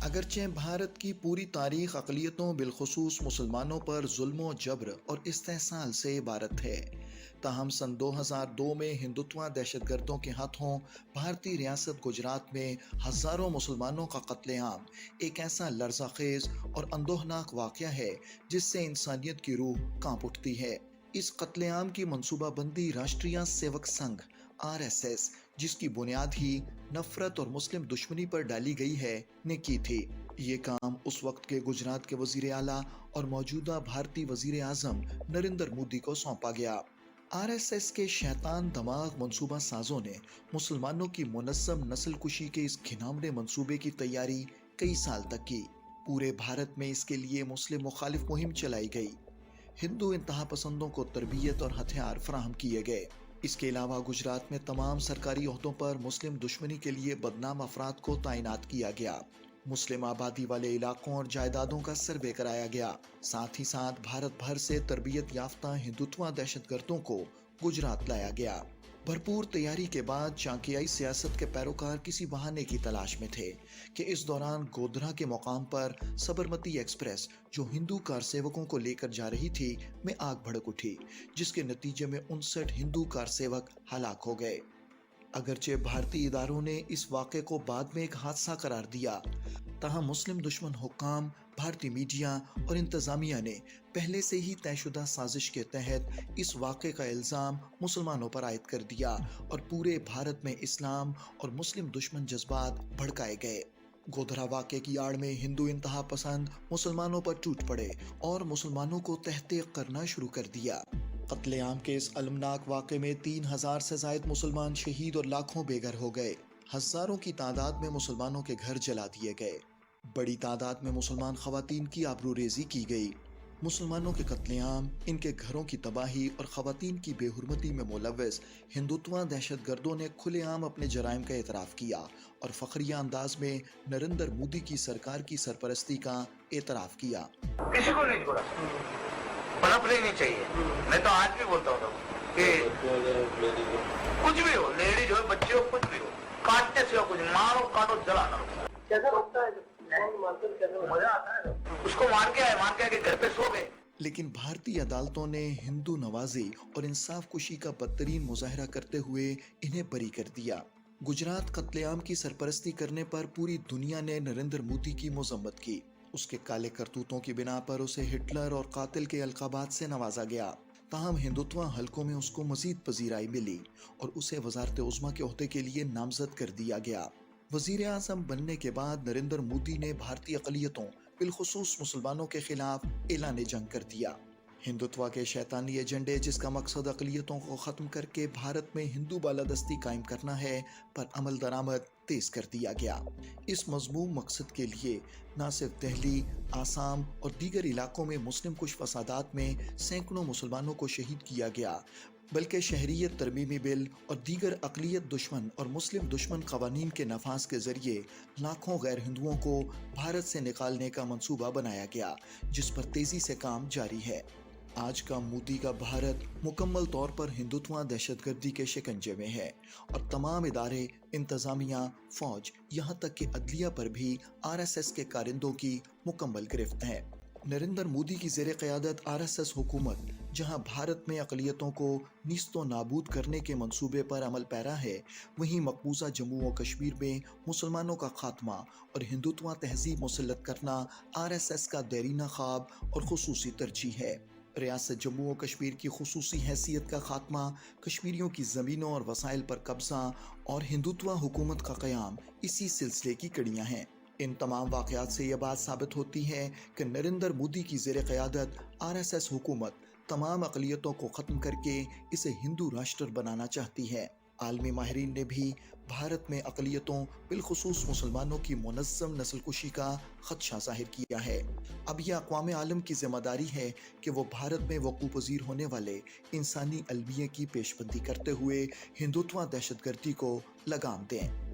اگرچہ بھارت کی پوری تاریخ اقلیتوں بالخصوص مسلمانوں پر ظلم و جبر اور استحصال سے عبارت ہے، تاہم سن 2002 میں ہندوتوا دہشت گردوں کے ہاتھوں بھارتی ریاست گجرات میں ہزاروں مسلمانوں کا قتل عام ایک ایسا لرزہ خیز اور اندوہناک واقعہ ہے جس سے انسانیت کی روح کانپ اٹھتی ہے۔ اس قتل عام کی منصوبہ بندی راشٹریہ سیوک سنگھ RSS، جس کی بنیاد ہی نفرت اور مسلم دشمنی پر ڈالی گئی ہے، نے کی تھی۔ یہ کام اس وقت کے گجرات کے وزیر اعلیٰ اور موجودہ بھارتی وزیر اعظم نریندر مودی کو سونپا گیا۔ RSS کے شیطان دماغ منصوبہ سازوں نے مسلمانوں کی منظم نسل کشی کے اس گھناؤنے منصوبے کی تیاری کئی سال تک کی۔ پورے بھارت میں اس کے لیے مسلم مخالف مہم چلائی گئی، ہندو انتہا پسندوں کو تربیت اور ہتھیار فراہم کیے گئے۔ اس کے علاوہ گجرات میں تمام سرکاری عہدوں پر مسلم دشمنی کے لیے بدنام افراد کو تعینات کیا گیا۔ مسلم آبادی والے علاقوں اور جائیدادوں کا سروے کرایا گیا۔ ساتھ ہی ساتھ بھارت بھر سے تربیت یافتہ ہندوتوا دہشت گردوں کو گجرات لایا گیا۔ بھرپور تیاری کے بعد چانکیائی سیاست کے پیروکار کسی بہانے کی تلاش میں تھے کہ اس دوران گودھرا کے مقام پر سبرمتی ایکسپریس جو ہندو کارسیوکوں کو لے کر جا رہی تھی میں آگ بھڑک اٹھی، جس کے نتیجے میں 59 ہندو کارسیوک ہلاک ہو گئے۔ اگرچہ بھارتی اداروں نے اس واقعے کو بعد میں ایک حادثہ قرار دیا، تاہم مسلم دشمن حکام، بھارتی میڈیا اور انتظامیہ نے پہلے سے ہی طے شدہ سازش کے تحت اس واقعے کا الزام مسلمانوں پر عائد کر دیا اور پورے بھارت میں اسلام اور مسلم دشمن جذبات بھڑکائے گئے۔ گودھرا واقعے کی آڑ میں ہندو انتہا پسند مسلمانوں پر ٹوٹ پڑے اور مسلمانوں کو تحقیق کرنا شروع کر دیا۔ قتل عام کے اس المناک واقعے میں 3000 سے زائد مسلمان شہید اور لاکھوں بے گھر ہو گئے۔ ہزاروں کی تعداد میں مسلمانوں کے گھر جلا دیے گئے۔ بڑی تعداد میں مسلمان خواتین کی آبروریزی کی گئی۔ مسلمانوں کے قتل عام، ان کے گھروں کی تباہی اور خواتین کی بے حرمتی میں ملوث ہندوتوا دہشت گردوں نے کھلے عام اپنے جرائم کا اعتراف کیا اور فخریہ انداز میں نریندر مودی کی سرکار کی سرپرستی کا اعتراف کیا۔ کسی کو نہیں چھوڑا، پنپنے نہیں چاہیے۔ میں تو آج بھی بولتا ہوں کہ کچھ بھی ہو، لیڈیز ہو، بچے ہو، کچھ بھی ہو، کاٹنے سے ہو، کچھ مارو کاٹو جلانا کیسا لگتا ہے؟ مزہ آتا ہے، اس کو مار کے آئے کہ گھر پہ سو گئے۔ لیکن بھارتی عدالتوں نے ہندو نوازی اور انصاف کشی کا بدترین مظاہرہ کرتے ہوئے انہیں بری کر دیا۔ گجرات قتل عام کی سرپرستی کرنے پر پوری دنیا نے نریندر مودی کی مذمت کی۔ اس کے کالے کرتوتوں کی بنا پر اسے ہٹلر اور قاتل کے القابات سے نوازا گیا، تاہم ہندوتوا حلقوں میں اس کو مزید پذیرائی ملی اور اسے وزارت عظمیٰ کے عہدے کے لیے نامزد کر دیا گیا۔ وزیر اعظم بننے کے بعد نریندر مودی نے بھارتی اقلیتوں بالخصوص مسلمانوں کے خلاف اعلان جنگ کر دیا۔ ہندوتوا کے شیطانی ایجنڈے، جس کا مقصد اقلیتوں کو ختم کر کے بھارت میں ہندو بالادستی قائم کرنا ہے، پر عمل درآمد تیز کر دیا گیا۔ اس مذموم مقصد کے لیے نہ صرف دہلی، آسام اور دیگر علاقوں میں مسلم کش فسادات میں سینکڑوں مسلمانوں کو شہید کیا گیا، بلکہ شہریت ترمیمی بل اور دیگر اقلیت دشمن اور مسلم دشمن قوانین کے نفاذ کے ذریعے لاکھوں غیر ہندوؤں کو بھارت سے نکالنے کا منصوبہ بنایا گیا، جس پر تیزی سے کام جاری ہے۔ آج کا مودی کا بھارت مکمل طور پر ہندوتوا دہشت گردی کے شکنجے میں ہے اور تمام ادارے، انتظامیہ، فوج، یہاں تک کہ عدلیہ پر بھی RSS کے کارندوں کی مکمل گرفت ہے۔ نریندر مودی کی زیر قیادت RSS حکومت جہاں بھارت میں اقلیتوں کو نیست و نابود کرنے کے منصوبے پر عمل پیرا ہے، وہیں مقبوضہ جموں و کشمیر میں مسلمانوں کا خاتمہ اور ہندوتوا تہذیب مسلط کرنا RSS کا دیرینہ خواب اور خصوصی ترجیح ہے۔ ریاست جموں و کشمیر کی خصوصی حیثیت کا خاتمہ، کشمیریوں کی زمینوں اور وسائل پر قبضہ اور ہندوتوا حکومت کا قیام اسی سلسلے کی کڑیاں ہیں۔ ان تمام واقعات سے یہ بات ثابت ہوتی ہے کہ نریندر مودی کی زیر قیادت RSS حکومت تمام اقلیتوں کو ختم کر کے اسے ہندو راشٹر بنانا چاہتی ہے۔ عالمی ماہرین نے بھی بھارت میں اقلیتوں بالخصوص مسلمانوں کی منظم نسل کشی کا خدشہ ظاہر کیا ہے۔ اب یہ اقوام عالم کی ذمہ داری ہے کہ وہ بھارت میں وقوع پذیر ہونے والے انسانی المیہ کی پیش بندی کرتے ہوئے ہندوتوا دہشت گردی کو لگام دیں۔